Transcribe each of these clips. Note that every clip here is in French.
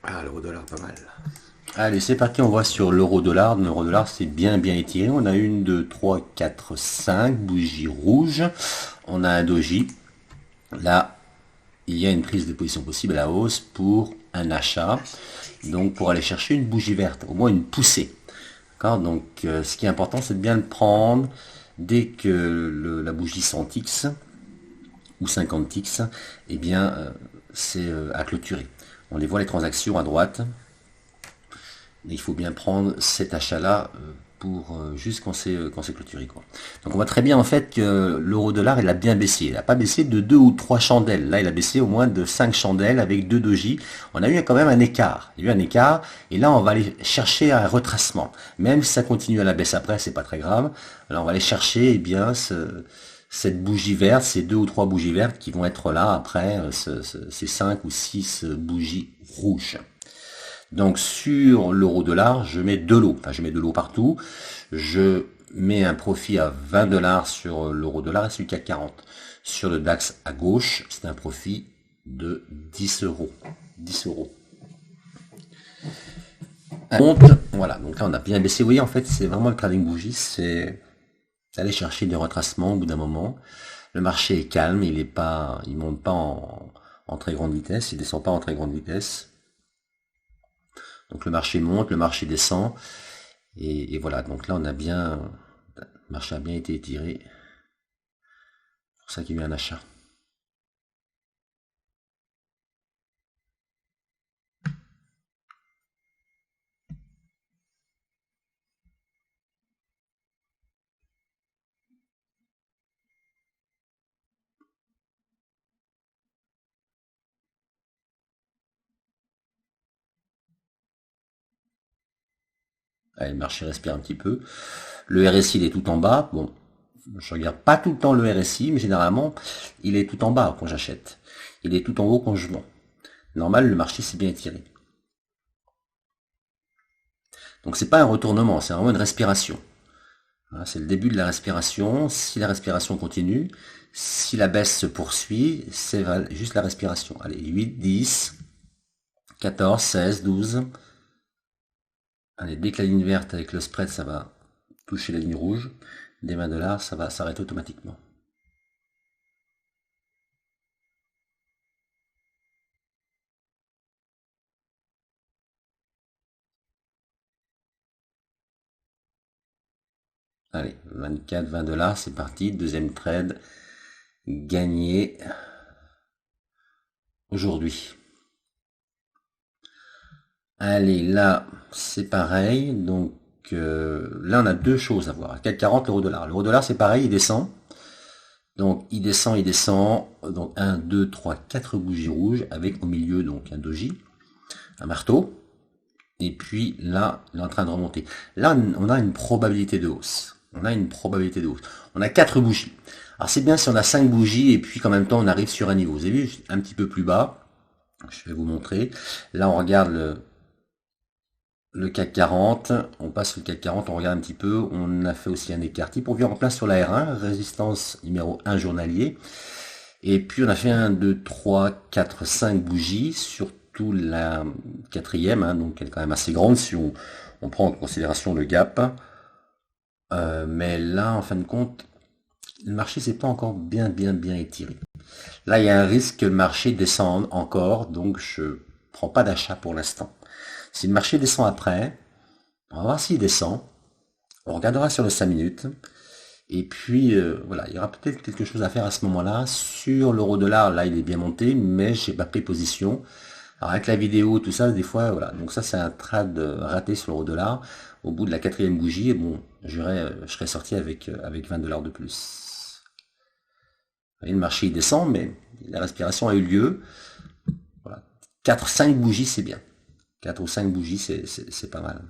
Ah, l'euro-dollar, pas mal. Allez, c'est parti, on voit sur l'euro-dollar. L'euro-dollar, c'est bien étiré. On a une, deux, trois, quatre, cinq bougies rouges. On a un doji. Là, il y a une prise de position possible à la hausse pour un achat. Donc, pour aller chercher une bougie verte, au moins une poussée. D'accord. Donc, ce qui est important, c'est de bien le prendre dès que la bougie 100 x ou 50 x, eh bien, c'est à clôturer. On les voit les transactions à droite. Il faut bien prendre cet achat-là pour juste quand c'est clôturé, quoi. Donc on voit très bien en fait que l'euro-dollar il a bien baissé. Il n'a pas baissé de 2 ou 3 chandelles. Là il a baissé au moins de 5 chandelles avec 2 doji. On a eu quand même un écart. Il y a eu un écart et là on va aller chercher un retracement. Même si ça continue à la baisse après, c'est pas très grave. Alors on va aller chercher bien cette bougie verte, ces 2 ou 3 bougies vertes qui vont être là après ces 5 ou 6 bougies rouges. Donc sur l'euro-dollar, je mets de l'eau. Enfin, je mets de l'eau partout. Je mets un profit à 20 dollars sur l'euro-dollar et sur le CAC 40. Sur le DAX à gauche, c'est un profit de 10 euros. 10 euros. Compte, voilà, donc là on a bien baissé. Vous voyez, en fait, c'est vraiment le trading bougie, c'est aller chercher des retracements au bout d'un moment. Le marché est calme, il monte pas en très grande vitesse, il descend pas en très grande vitesse. Donc le marché monte, le marché descend. Et voilà, donc là on a bien, le marché a bien été étiré. C'est pour ça qu'il y a eu un achat. Allez, le marché respire un petit peu. Le RSI il est tout en bas. Bon, je regarde pas tout le temps le RSI, mais généralement il est tout en bas quand j'achète. Il est tout en haut quand je vends. Normal, le marché s'est bien étiré. Donc c'est pas un retournement, c'est vraiment une respiration. Voilà, c'est le début de la respiration. Si la respiration continue, si la baisse se poursuit, c'est juste la respiration. Allez, 8, 10, 14, 16, 12. Allez, dès que la ligne verte avec le spread, ça va toucher la ligne rouge, des 20 dollars, ça va s'arrêter automatiquement. Allez, 24, 20 dollars, c'est parti. Deuxième trade gagné aujourd'hui. Allez, là, c'est pareil. Donc là, on a deux choses à voir. CAC 40, l'euro-dollar. L'euro-dollar, c'est pareil, il descend. Donc il descend, il descend. Donc 1, 2, 3, 4 bougies rouges avec au milieu donc un doji, un marteau. Et puis là, il est en train de remonter. Là, on a une probabilité de hausse. On a une probabilité de hausse. On a 4 bougies. Alors c'est bien si on a 5 bougies et puis qu'en même temps on arrive sur un niveau. Vous avez vu, un petit peu plus bas. Je vais vous montrer. Là, on regarde le CAC 40. On passe le CAC 40, on regarde un petit peu. On a fait aussi un écart type. On vient en place sur la R1, résistance numéro 1 journalier. Et puis on a fait 1, 2, 3, 4, 5 bougies, surtout la quatrième, hein, donc elle est quand même assez grande si on prend en considération le gap. Mais là, en fin de compte, le marché s'est pas encore bien étiré. Là, il y a un risque que le marché descende encore, donc je prends pas d'achat pour l'instant. Si le marché descend après, on va voir s'il descend. On regardera sur le 5 minutes. Et puis voilà, il y aura peut-être quelque chose à faire à ce moment-là. Sur l'euro-dollar, là il est bien monté, mais j'ai pas pris position. Alors avec la vidéo, tout ça, des fois, voilà. Donc ça c'est un trade raté sur l'euro-dollar. Au bout de la quatrième bougie, et bon, je serais sorti avec 20 dollars de plus. Vous voyez, le marché il descend, mais la respiration a eu lieu. Voilà. 4, 5 bougies, c'est bien. 4 ou 5 bougies, c'est pas mal.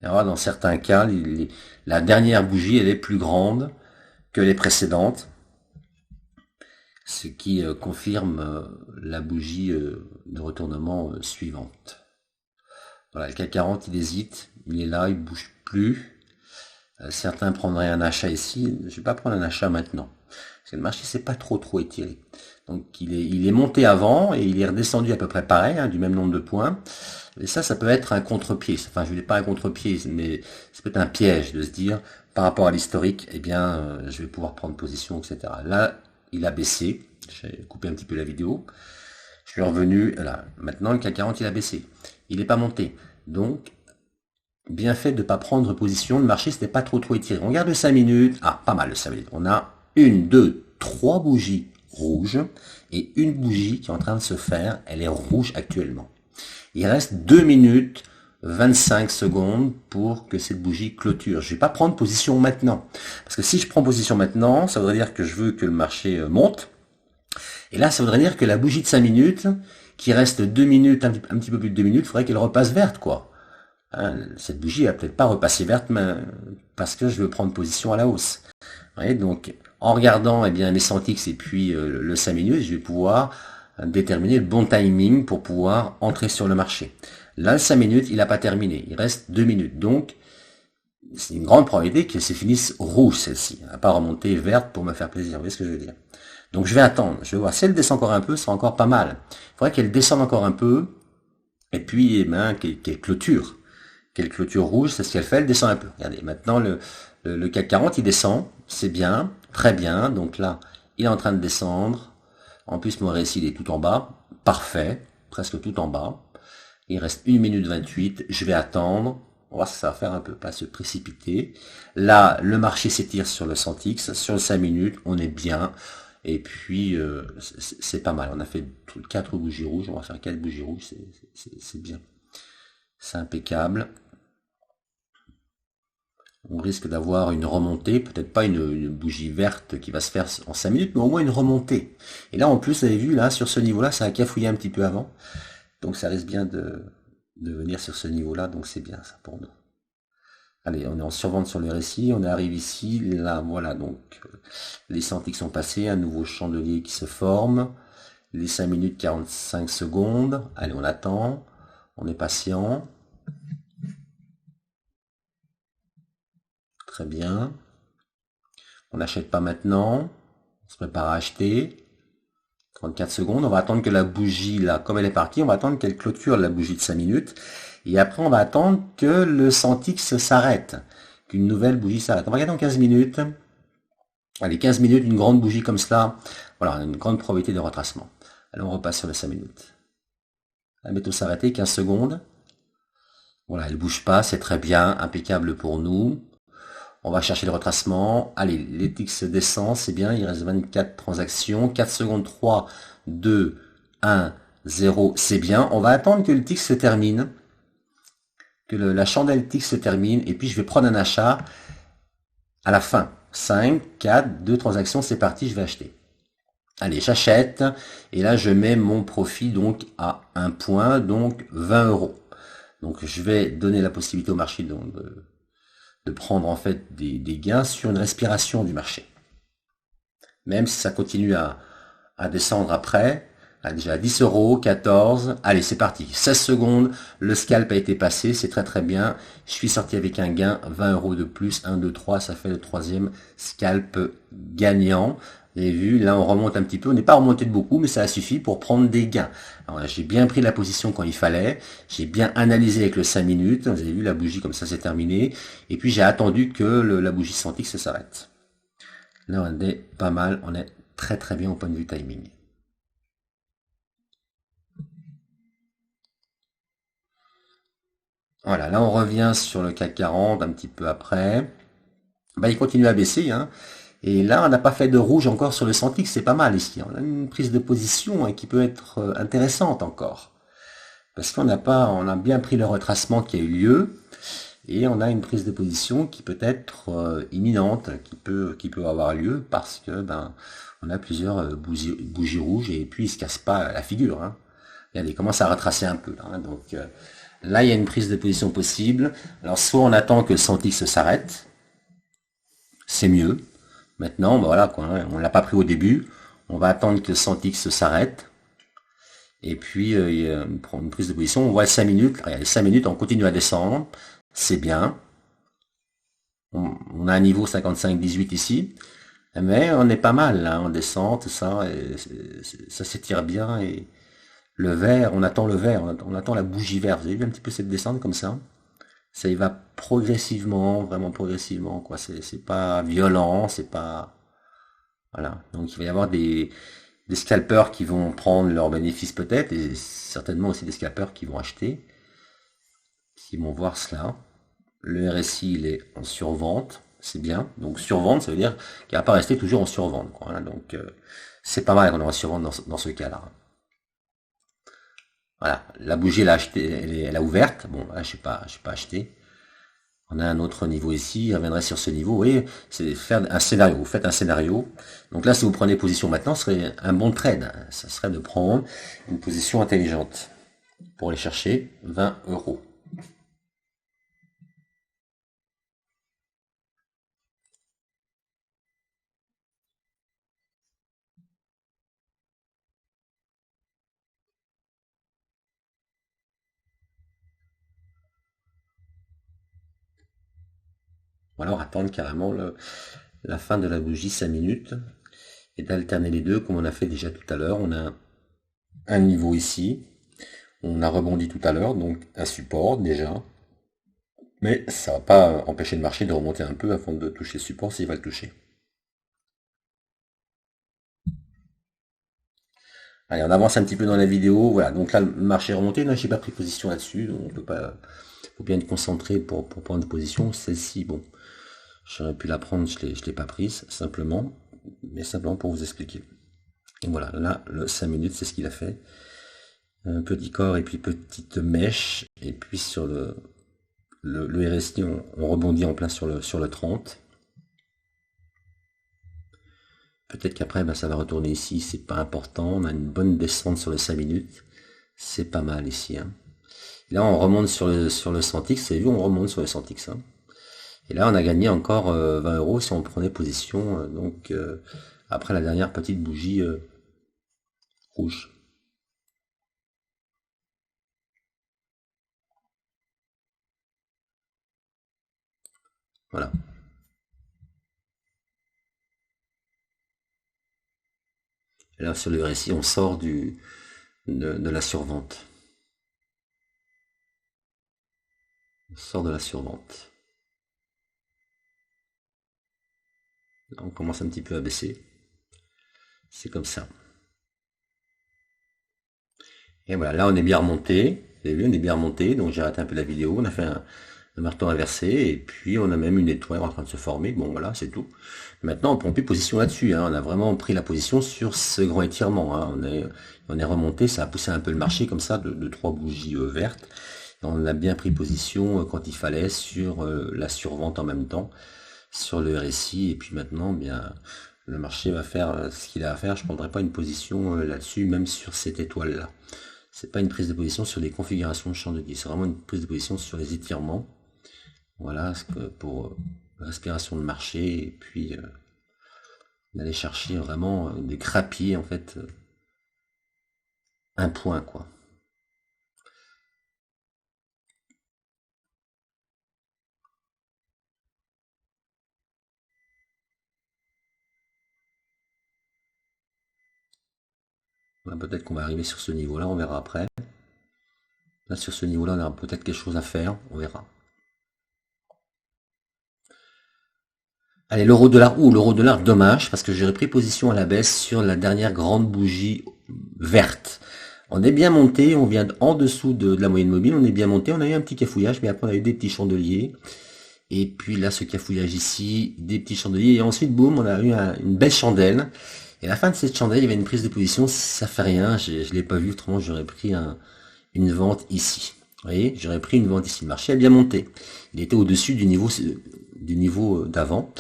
Et alors, dans certains cas, la dernière bougie, elle est plus grande que les précédentes, ce qui confirme la bougie de retournement suivante. Voilà, le CAC 40, il hésite, il est là, il bouge plus. Certains prendraient un achat ici. Je vais pas prendre un achat maintenant. Parce que le marché s'est pas trop étiré. Donc il est monté avant et il est redescendu à peu près pareil, hein, du même nombre de points. Et ça peut être un contre-pied. Enfin, je ne dis pas un contre-pied, mais ça peut être un piège de se dire, par rapport à l'historique, eh bien, je vais pouvoir prendre position, etc. Là, il a baissé. J'ai coupé un petit peu la vidéo. Je suis revenu, là. Maintenant, le CAC 40, il a baissé. Il n'est pas monté. Donc, bien fait de ne pas prendre position. Le marché, c'était pas trop étiré. On regarde le 5 minutes. Ah, pas mal le 5 minutes. On a 1, 2, 3 bougies rouges et une bougie qui est en train de se faire. Elle est rouge actuellement. Il reste 2 minutes 25 secondes pour que cette bougie clôture. Je vais pas prendre position maintenant. Parce que si je prends position maintenant, ça voudrait dire que je veux que le marché monte. Et là, ça voudrait dire que la bougie de 5 minutes, qui reste 2 minutes, un petit peu plus de 2 minutes, il faudrait qu'elle repasse verte, quoi. Hein, cette bougie va peut-être pas repasser verte, mais parce que je veux prendre position à la hausse. Vous voyez, donc, en regardant eh bien, mes Centix et puis le 5 minutes, je vais pouvoir déterminer le bon timing pour pouvoir entrer sur le marché. Là, le 5 minutes, il n'a pas terminé. Il reste 2 minutes. Donc, c'est une grande probabilité que ça finisse rouge, celle-ci. Elle n'a pas remonté verte pour me faire plaisir. Vous voyez ce que je veux dire? Donc, je vais attendre. Je vais voir. Si elle descend encore un peu, ce sera encore pas mal. Il faudrait qu'elle descende encore un peu. Et puis, eh ben, qu'elle clôture. Qu'elle clôture rouge, c'est ce qu'elle fait. Elle descend un peu. Regardez, maintenant, le CAC 40, il descend. C'est bien. Très bien. Donc là, il est en train de descendre. En plus, mon récit, il est tout en bas. Parfait. Presque tout en bas. Il reste 1 minute 28. Je vais attendre. On va voir si ça va faire un peu, pas se précipiter. Là, le marché s'étire sur le Centix. Sur le 5 minutes, on est bien. Et puis, c'est pas mal. On a fait 4 bougies rouges. On va faire 4 bougies rouges. C'est bien. C'est impeccable. On risque d'avoir une remontée, peut-être pas une bougie verte qui va se faire en 5 minutes, mais au moins une remontée. Et là, en plus, vous avez vu, là, sur ce niveau-là, ça a cafouillé un petit peu avant. Donc, ça risque bien de venir sur ce niveau-là. Donc, c'est bien, ça, pour nous. Allez, on est en survente sur le récit. On arrive ici. Là, voilà, donc, les Centix sont passés. Un nouveau chandelier qui se forme. Les 5 minutes 45 secondes. Allez, on attend. On est patient. Très bien. On n'achète pas maintenant. On se prépare à acheter. 34 secondes. On va attendre que la bougie, là, comme elle est partie, on va attendre qu'elle clôture la bougie de 5 minutes. Et après, on va attendre que le Centix s'arrête. Qu'une nouvelle bougie s'arrête. On va regarder en 15 minutes. Allez, 15 minutes, une grande bougie comme cela. Voilà, une grande probabilité de retracement. Allez, on repasse sur les 5 minutes. La méthode s'arrêter, 15 secondes. Voilà, elle bouge pas, c'est très bien, impeccable pour nous. On va chercher le retracement. Allez, les TIX descend, c'est bien, il reste 24 transactions. 4 secondes, 3, 2, 1, 0, c'est bien. On va attendre que le TIX se termine. Que la chandelle TIX se termine. Et puis, je vais prendre un achat à la fin. 5, 4, 2 transactions, c'est parti, je vais acheter. Allez, j'achète. Et là, je mets mon profit donc à 1 point, donc 20 euros. Donc, je vais donner la possibilité au marché de prendre en fait des gains sur une respiration du marché. Même si ça continue à descendre après, déjà 10 euros, 14, allez c'est parti, 16 secondes, le scalp a été passé, c'est très bien, je suis sorti avec un gain, 20 euros de plus, 1, 2, 3, ça fait le troisième scalp gagnant. Vous avez vu, là on remonte un petit peu, on n'est pas remonté de beaucoup, mais ça a suffi pour prendre des gains. Alors j'ai bien pris la position quand il fallait, j'ai bien analysé avec le 5 minutes, vous avez vu la bougie comme ça c'est terminé, et puis j'ai attendu que la bougie Centix s'arrête. Là on est pas mal, on est très bien au point de vue timing. Voilà, là on revient sur le CAC 40 un petit peu après. Bah, il continue à baisser, hein. Et là, on n'a pas fait de rouge encore sur le Centix, c'est pas mal ici. On a une prise de position qui peut être intéressante encore. Parce qu'on on a bien pris le retracement qui a eu lieu, et on a une prise de position qui peut être imminente, qui peut avoir lieu parce que on a plusieurs bougies rouges et puis il se casse pas la figure. Hein. Regardez, il commence à retracer un peu. Là, hein. Donc là, il y a une prise de position possible. Alors soit on attend que le Centix s'arrête, c'est mieux. Maintenant, voilà, quoi, hein, on l'a pas pris au début. On va attendre que le Centix s'arrête. Et puis, il prend une prise de position. On voit 5 minutes. Regardez, 5 minutes, on continue à descendre. C'est bien. On a un niveau 55-18 ici, mais on est pas mal, là, on descend, tout ça, et ça s'étire bien, et le vert, on attend le vert, on attend la bougie verte. Vous avez vu un petit peu cette descente comme ça y va progressivement, vraiment progressivement, quoi. C'est pas violent, c'est pas, voilà. Donc il va y avoir des scalpers qui vont prendre leur bénéfice peut-être, et certainement aussi des scalpers qui vont acheter, qui vont voir cela. Le RSI, il est en survente, c'est bien. Donc survente, ça veut dire qu'il va pas rester toujours en survente, quoi, hein. Donc c'est pas mal qu'on est en survente dans ce cas-là. Voilà, la bougie elle a acheté, elle a ouverte. Bon, là, je sais pas acheté. On a un autre niveau ici, il reviendrait sur ce niveau. Vous voyez, c'est faire un scénario. Vous faites un scénario. Donc là, si vous prenez position maintenant, ce serait un bon trade. Ça serait de prendre une position intelligente pour aller chercher 20 €. Ou alors attendre carrément la fin de la bougie 5 minutes et d'alterner les deux comme on a fait déjà tout à l'heure. On a un niveau ici. On a rebondi tout à l'heure, donc un support déjà. Mais ça va pas empêcher le marché de remonter un peu avant de toucher le support s'il va le toucher. Allez, on avance un petit peu dans la vidéo. Voilà, donc là, le marché est remonté. Là, j'ai pas pris position là-dessus. Donc on peut pas. Faut bien être concentré pour prendre une position. Celle-ci, bon, j'aurais pu la prendre, je l'ai pas prise, simplement. Mais simplement pour vous expliquer. Et voilà, là, le 5 minutes, c'est ce qu'il a fait. Un petit corps et puis petite mèche. Et puis sur le RSI, on rebondit en plein sur le 30. Peut-être qu'après, ben, ça va retourner ici, c'est pas important. On a une bonne descente sur les 5 minutes. C'est pas mal ici, hein. Et là, on remonte sur le Centix. Vous avez vu, on remonte sur le Centix, hein. Et là, on a gagné encore 20 € si on prenait position. Donc, après la dernière petite bougie rouge. Voilà. Et là, sur le RSI, on sort de la survente. On sort de la survente. Là, on commence un petit peu à baisser. C'est comme ça. Et voilà, là, on est bien remonté. Vous avez vu, on est bien remonté. Donc, j'ai arrêté un peu la vidéo. On a fait un marteau inversé. Et puis, on a même une étoile en train de se former. Bon, voilà, c'est tout. Maintenant, on prend plus position là-dessus, hein. On a vraiment pris la position sur ce grand étirement, hein. On est remonté. Ça a poussé un peu le marché comme ça de trois bougies vertes. Et on a bien pris position quand il fallait sur la survente en même temps, sur le RSI. Et puis maintenant, bien, le marché va faire ce qu'il a à faire. Je ne prendrai pas une position là-dessus, même sur cette étoile-là. C'est pas une prise de position sur les configurations de chandelier, c'est vraiment une prise de position sur les étirements. Voilà, pour respiration de marché, et puis d'aller chercher vraiment des crappiers, en fait, un point, quoi. Peut-être qu'on va arriver sur ce niveau-là, on verra après. Là, sur ce niveau-là, on aura peut-être quelque chose à faire, on verra. Allez, l'euro-dollar, l'euro-dollar, dommage, parce que j'aurais pris position à la baisse sur la dernière grande bougie verte. On est bien monté, on vient en dessous de la moyenne mobile, on est bien monté, on a eu un petit cafouillage, mais après on a eu des petits chandeliers. Et puis là, ce cafouillage ici, des petits chandeliers, et ensuite, boum, on a eu une belle chandelle. Et à la fin de cette chandelle, il y avait une prise de position, ça fait rien, je l'ai pas vu, autrement j'aurais pris une vente ici. Vous voyez, j'aurais pris une vente ici. Le marché a bien monté. Il était au-dessus du niveau d'avant.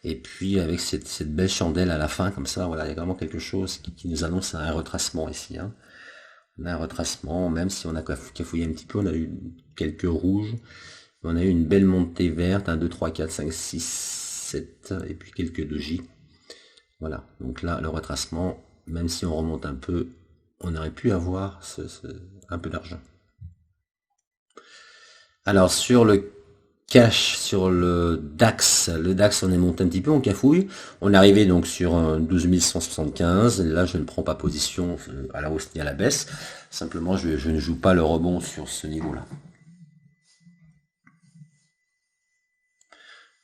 Et puis avec cette belle chandelle à la fin, comme ça, voilà, il y a vraiment quelque chose qui nous annonce un retracement ici, hein. On a un retracement, même si on a cafouillé un petit peu, on a eu quelques rouges. On a eu une belle montée verte, 1, 2, 3, 4, 5, 6, 7, et puis quelques dojis. Voilà, donc là, le retracement, même si on remonte un peu, on aurait pu avoir un peu d'argent. Alors, sur le cash sur le DAX. Le DAX, on est monté un petit peu, on cafouille. On est arrivé donc sur un 12 175. Là, je ne prends pas position à la hausse ni à la baisse. Simplement, je ne joue pas le rebond sur ce niveau-là.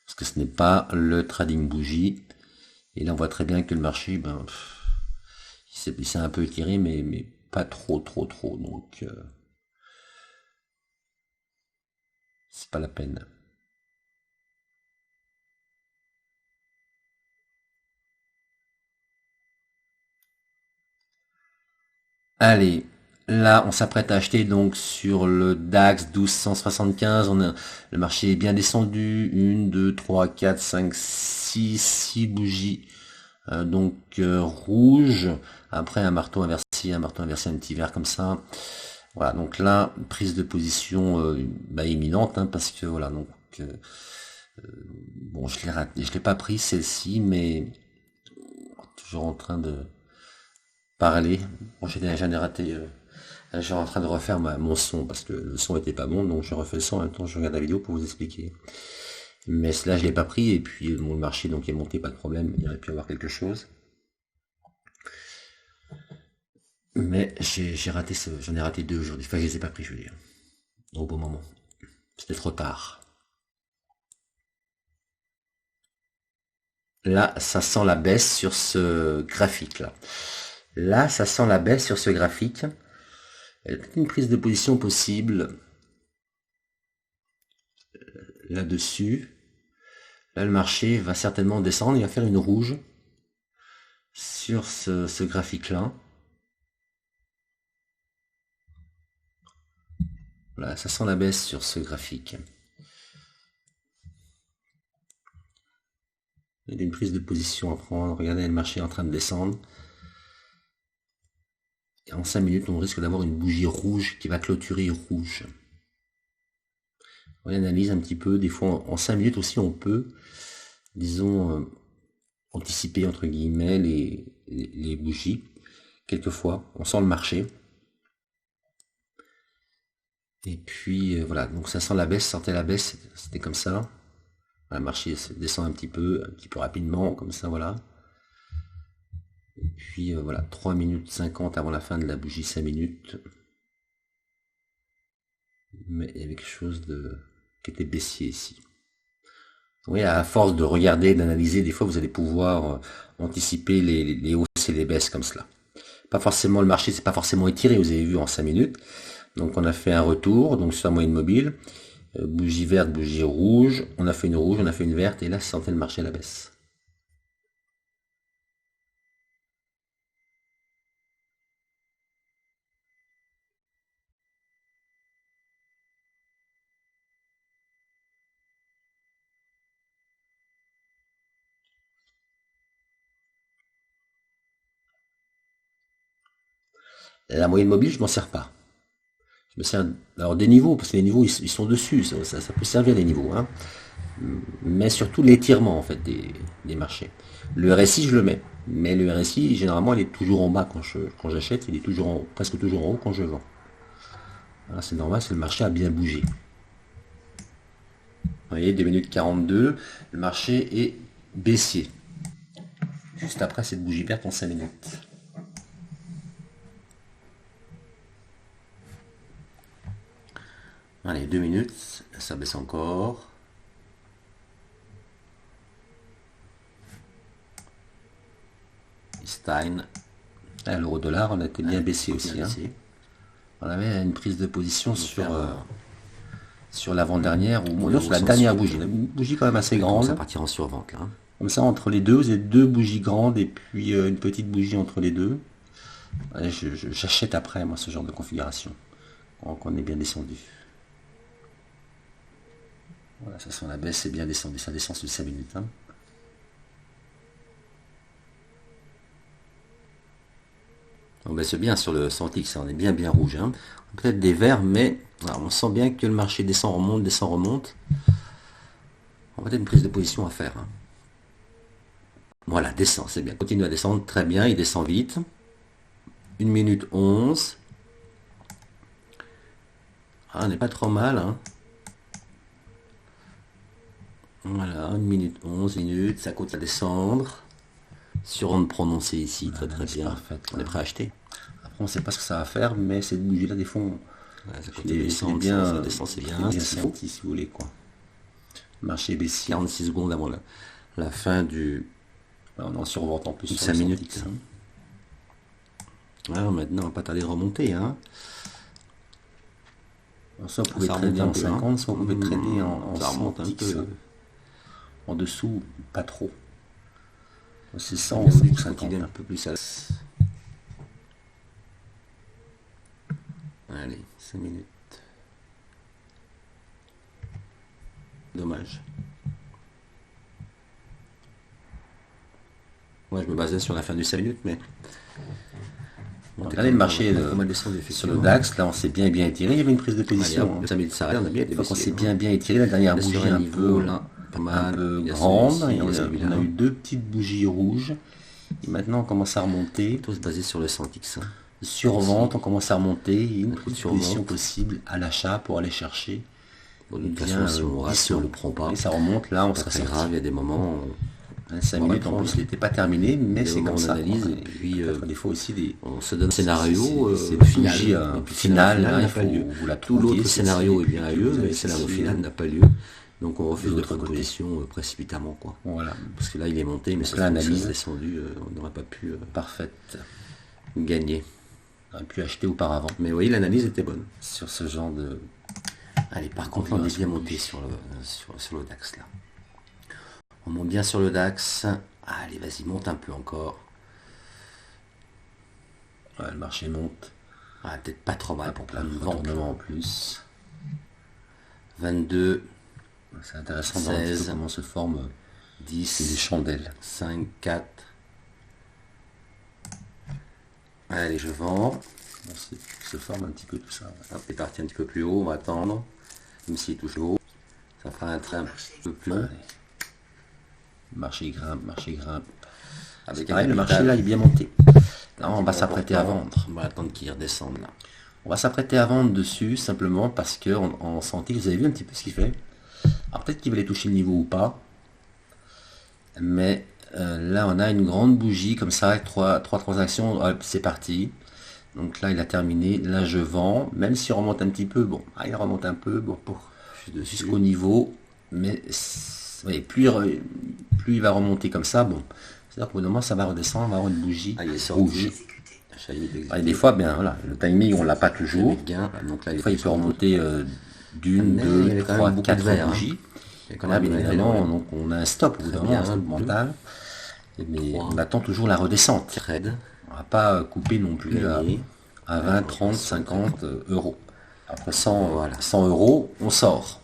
Parce que ce n'est pas le trading bougie. Et là, on voit très bien que le marché, ben, il s'est un peu étiré, mais pas trop. Donc, c'est pas la peine. Allez, là, on s'apprête à acheter donc sur le DAX 1275. Le marché est bien descendu. 1, 2, 3, 4, 5, 6 bougies. Rouge. Après, un marteau inversé, un petit vert comme ça. Voilà, donc là, prise de position imminente, hein, parce que voilà, donc bon, je l'ai pas pris celle-ci, mais toujours en train de parler. Bon, j'en ai raté. Je suis en train de refaire mon son parce que le son était pas bon, donc je refais le son en même temps je regarde la vidéo pour vous expliquer. Mais cela je l'ai pas pris et puis le marché donc est monté, pas de problème, il aurait pu y avoir quelque chose. Mais j'ai raté j'en ai raté deux aujourd'hui. Enfin je les ai pas pris, je veux dire. Au bon moment. C'était trop tard. Là, ça sent la baisse sur ce graphique là. Là, ça sent la baisse sur ce graphique. Il y a peut-être une prise de position possible là-dessus. Là, le marché va certainement descendre. Il va faire une rouge sur ce graphique-là. Voilà, ça sent la baisse sur ce graphique. Il y a une prise de position à prendre. Regardez, le marché est en train de descendre. Et en 5 minutes, on risque d'avoir une bougie rouge qui va clôturer rouge. On analyse un petit peu. Des fois, en 5 minutes aussi, on peut, disons, anticiper, entre guillemets, les bougies. Quelquefois, on sent le marché. Et puis, voilà. Donc, ça sent la baisse. Sortait la baisse. C'était comme ça. Le marché descend un petit peu rapidement, comme ça, voilà. Et puis voilà, 3 minutes 50 avant la fin de la bougie, 5 minutes. Mais il y avait quelque chose qui était baissier ici. Oui, à force de regarder, d'analyser, des fois vous allez pouvoir anticiper les hausses et les baisses comme cela. Pas forcément, le marché c'est pas forcément étiré, vous avez vu en 5 minutes. Donc on a fait un retour, donc sur la moyenne mobile. Bougie verte, bougie rouge. On a fait une rouge, on a fait une verte, et là, ça sentait le marché à la baisse. La moyenne mobile, je m'en sers pas. Je me sers alors des niveaux, parce que les niveaux, ils sont dessus, ça peut servir les niveaux, hein. Mais surtout l'étirement en fait des marchés. Le RSI, je le mets, mais le RSI, généralement, il est toujours en bas quand j'achète, il est toujours presque toujours en haut quand je vends. Voilà, c'est normal, c'est le marché a bien bougé. Vous voyez, 2 minutes 42, le marché est baissier. Juste après cette bougie verte en 5 minutes. Allez, 2 minutes, ça baisse encore. Stein. L'euro dollar, on a été bien baissé aussi. Hein. On avait une prise de position sur l'avant-dernière, ou non, sur la dernière bougie. Une bougie quand même assez grande. Ça partir en survente là. Comme ça, entre les deux, vous avez deux bougies grandes et puis une petite bougie entre les deux. J'achète après, moi, ce genre de configuration. Quand on est bien descendu. Voilà, ça sent la baisse, c'est bien descendu. Ça descend sur 5 minutes. Hein. On baisse bien sur le Santix, on est bien rouge. Hein. Peut-être des verts, mais alors, on sent bien que le marché descend, remonte. On va peut-être une prise de position à faire. Hein. Voilà, descend, c'est bien. Continue à descendre, très bien, il descend vite. 1 minute 11. Ah, on n'est pas trop mal. Hein. 1 minute 11 minutes, ça continue à descendre. Sur de prononcer ici, très bien. Parfait, on est prêt à acheter. Après, on ne sait pas ce que ça va faire, mais cette bougie-là, des fois, c'est bien, ça descend, c'est bien senti, si vous voulez, quoi. Marché baissier. 46 secondes avant la fin du... On est en survente en plus. 5 minutes. Alors maintenant, on va pas tarder de remonter. Hein. Alors, soit vous pouvez trader en 50, soit vous pouvez trader en 100x. En dessous, pas trop. C'est 100 ou 50. Un peu plus à... Allez, 5 minutes. Dommage. Moi, je me basais sur la fin du 5 minutes, mais... Regardez le marché sur le DAX, là on s'est bien étiré, il y avait une prise de position. Ça s'arrête, on a bien on s'est bien étiré, la dernière bougie un peu grande, et on a eu deux petites bougies rouges, et maintenant on commence à remonter. Tout se baser sur le 100x. Hein. Survente, on commence à remonter, une position possible à l'achat pour aller chercher. Bon, de toute façon, si on le prend pas, et ça remonte, là on sera très grave, il y a des moments... 5 minutes en plus, il n'était pas terminé, mais c'est comme ça. Analyse, et puis des fois aussi on se donne un scénario final, n'a pas lieu. Tout l'autre scénario est bien lieu, mais le scénario final n'a pas lieu. Donc on refuse de prendre position précipitamment, quoi. Voilà. Parce que là il est monté, mais l'analyse descendu, on n'aurait pas pu gagner. On aurait pu acheter auparavant. Mais oui, l'analyse était bonne sur ce genre de. Allez, par contre, on est bien monté sur le DAX là. On monte bien sur le DAX. Allez, vas-y, monte un peu encore. Ouais, le marché monte. Ouais, peut-être pas trop mal pour plein de vente en plus. 22. C'est intéressant de voir un petit peu comment se forment 10 des chandelles. 5, 4. Allez, je vends. Se forme un petit peu tout ça. Ouais. Hop, il est parti un petit peu plus haut, on va attendre. Même s'il touche haut. Ça fera un train un peu plus haut. Marché grimpe. Avec pareil, le marché là il est bien monté. Là, on va s'apprêter à vendre. On va attendre qu'il redescende là. On va s'apprêter à vendre dessus simplement parce que en santé, vous avez vu un petit peu ce qu'il fait. Alors peut-être qu'il va aller toucher le niveau ou pas. Mais là on a une grande bougie comme ça, avec trois transactions, c'est parti. Donc là il a terminé, là je vends, même s'il remonte un petit peu, bon, il remonte un peu, bon, jusqu'au niveau, mais oui, plus il va remonter comme ça, bon, c'est-à-dire qu'au bout d'un moment ça va redescendre, on va avoir une bougie rouge. Et des fois, bien, voilà, le timing on l'a pas toujours. Donc là, des fois il peut remonter d'une, deux, trois, quatre bougies. Là, bien évidemment, donc on a un stop au bout d'un moment, un stop mental. Mais on attend toujours la redescente. On va pas couper non plus à 20, 30, 50 euros. Après 100 euros, on sort.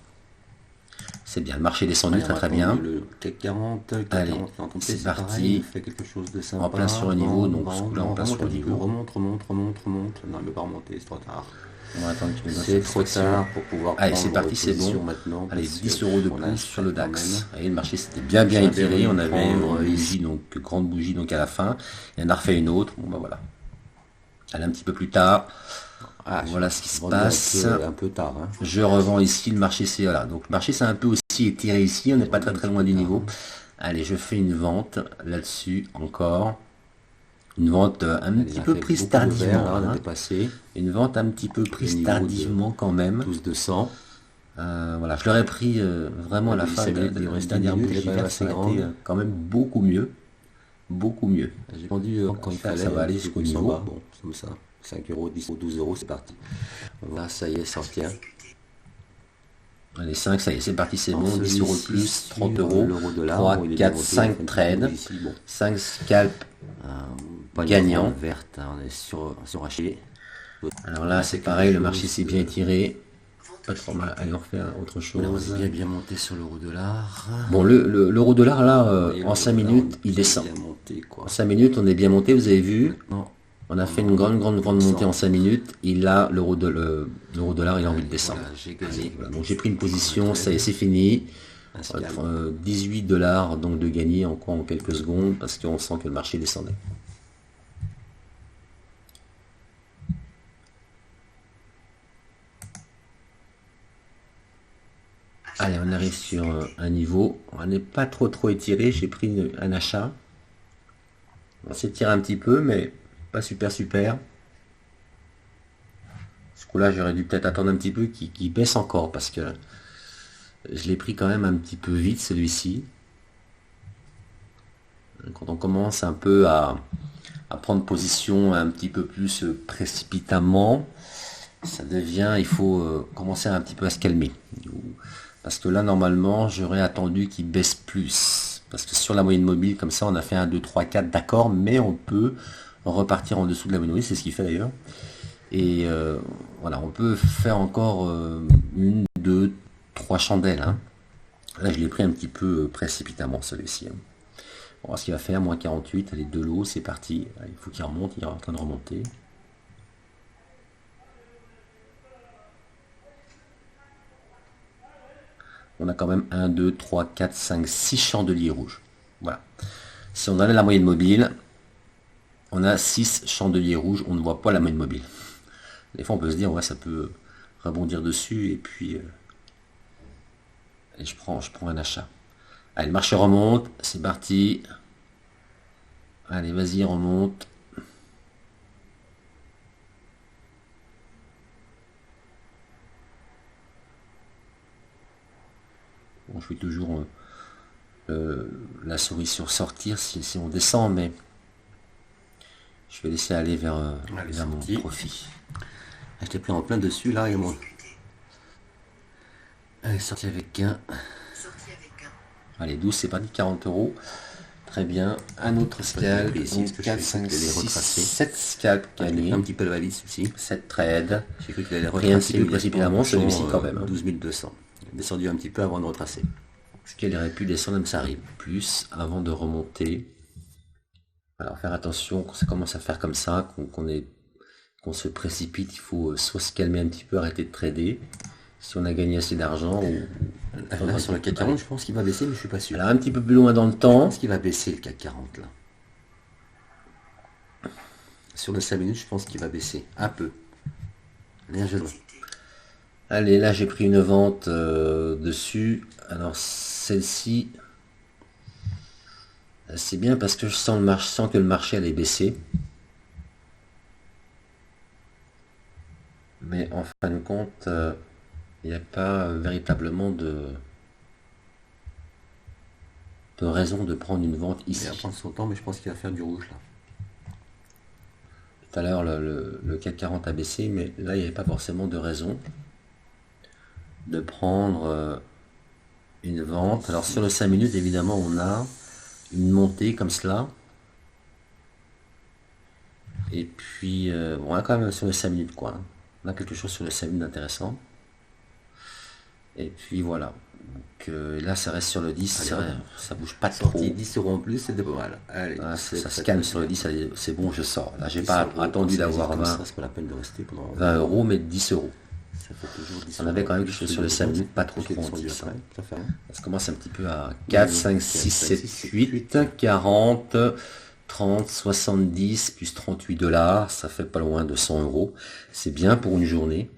C'est bien, le marché est descendu très bien. Le CAC 40, allez, c'est parti. Fait quelque chose de sympa. En plein sur le niveau, donc là on passe sur le niveau. Remonte. Non, il ne veut pas remonter, c'est trop tard. On va attendre qu'il c'est trop tard pour pouvoir allez, c'est parti, c'est bon. Maintenant, allez, 10 euros de plus sur le DAX. Et le marché s'était bien étiré. On avait une bougie, donc grande bougie donc à la fin. Il en a refait une autre. Bon bah voilà. Allez, un petit peu plus tard. Voilà ce qui se passe. Un peu tard. Hein. Je revends ici. Le marché c'est voilà. Donc le marché c'est un peu aussi étiré ici. On n'est pas très loin du niveau. Allez, je fais une vente là-dessus encore. Une vente un petit peu prise tardivement. Une vente un petit peu prise tardivement quand même. Tous 200. Voilà, je l'aurais pris vraiment à la fin de la dernière bougie verte, ça a été quand même beaucoup mieux. J'ai vendu quand il fallait, ça va aller jusqu'au niveau. Bon, comme ça. 5 euros, 10 euros, 12 euros, c'est parti. Voilà, ça y est, ça retient. Allez, 5, ça y est, c'est parti, c'est bon. 10 euros de plus, 30 euros. 3, 4, 5 trades. 5 scalps gagnants. Verte, on est sur haché. Alors là, c'est pareil, le marché s'est bien étiré. Pas trop mal. Allez, on refait autre chose. On est bien monté sur l'euro-dollar. Bon, l'euro-dollar, là, en 5 minutes, il descend. En 5 minutes, on est bien monté, vous avez vu. On a fait une grande montée en 5 minutes. Et là, l'euro-dollar, il a envie de descendre. Voilà, donc j'ai pris une position, ça y est, c'est fini. 18 $, donc de gagner en quelques secondes, parce qu'on sent que le marché descendait. Allez, on arrive sur un niveau. On n'est pas trop étiré. J'ai pris un achat. On s'étire un petit peu, mais pas super. Ce coup-là, j'aurais dû peut-être attendre un petit peu qu'il baisse encore parce que je l'ai pris quand même un petit peu vite celui-ci. Quand on commence un peu à prendre position un petit peu plus précipitamment, ça devient, il faut commencer un petit peu à se calmer. Parce que là, normalement, j'aurais attendu qu'il baisse plus. Parce que sur la moyenne mobile, comme ça, on a fait 1, 2, 3, 4, d'accord, mais on peut repartir en dessous de la moyenne mobile, c'est ce qu'il fait d'ailleurs. Et voilà, on peut faire encore 1, 2, 3 chandelles. Hein. Là, je l'ai pris un petit peu précipitamment, celui-ci. Hein. On va voir ce qu'il va faire, moins 48, allez, de l'eau, c'est parti. Allez, il faut qu'il remonte, il est en train de remonter. On a quand même 1, 2, 3, 4, 5, 6 chandeliers rouges. Voilà. Si on a la moyenne mobile, on a 6 chandeliers rouges, on ne voit pas la moyenne mobile. Des fois, on peut se dire, ouais, ça peut rebondir dessus, et puis je prends un achat. Allez, le marché remonte, c'est parti. Allez, vas-y, remonte. Bon, je fais toujours la souris sur sortir si on descend, mais je vais laisser aller vers mon profit. Je t'ai pris en plein dessus là et moi. Allez, sorti avec un. Allez, 12, c'est parti, 40 €. Très bien. Un autre scalp. 4, 5, 6, 7 scalps gagnés. Un petit peu de valise aussi. 7 trades. J'ai cru qu'il allait retracer. Rien un petit peu précipitamment, celui-ci quand même. 12 200. Descendu un petit peu avant de retracer. Ce qu'elle aurait pu descendre, même ça arrive plus avant de remonter. Alors faire attention quand ça commence à faire comme ça, qu'on se précipite, il faut soit se calmer un petit peu, arrêter de trader. Si on a gagné assez d'argent ou là, sur le CAC 40, je pense qu'il va baisser, mais je suis pas sûr. Alors un petit peu plus loin dans le temps. Je pense qu'il va baisser le CAC 40 là. Sur le 5 minutes, je pense qu'il va baisser un peu. Légèrement. Allez, là j'ai pris une vente dessus. Alors celle-ci, c'est bien parce que je sens que le marché allait baisser. Mais en fin de compte, il n'y a pas véritablement de raison de prendre une vente ici. Il va prendre son temps, mais je pense qu'il va faire du rouge là. Tout à l'heure, le CAC 40 a baissé, mais là, il n'y avait pas forcément de raison de prendre une vente. Alors sur le 5 minutes, évidemment, on a une montée comme cela. Et puis, on a quand même sur le 5 minutes quoi. On a quelque chose sur le 5 minutes d'intéressant. Et puis voilà. Donc là, ça reste sur le 10. Allez, ça bouge pas trop. 10 € en plus, c'est pas mal. Allez, ça se calme sur le 10. C'est bon, je sors. Là, j'ai pas attendu d'avoir 20, c'est pas la peine de rester pendant 20 €, mais 10 €. Ça fait toujours 10 on avait quand même quelque chose sur le 5 minutes, pas trop en 10. Ça commence un petit peu à 4, 5, 6, 7, 8, 40, 30, 70, plus 38 $. Ça fait pas loin de 100 €. C'est bien pour une journée.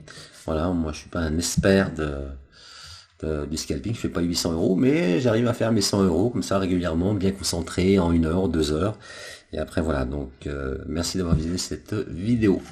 Voilà, moi je suis pas un expert du scalping, je fais pas 800 €, mais j'arrive à faire mes 100 € comme ça régulièrement, bien concentré en 1 heure, 2 heures. Et après voilà, donc merci d'avoir visité cette vidéo.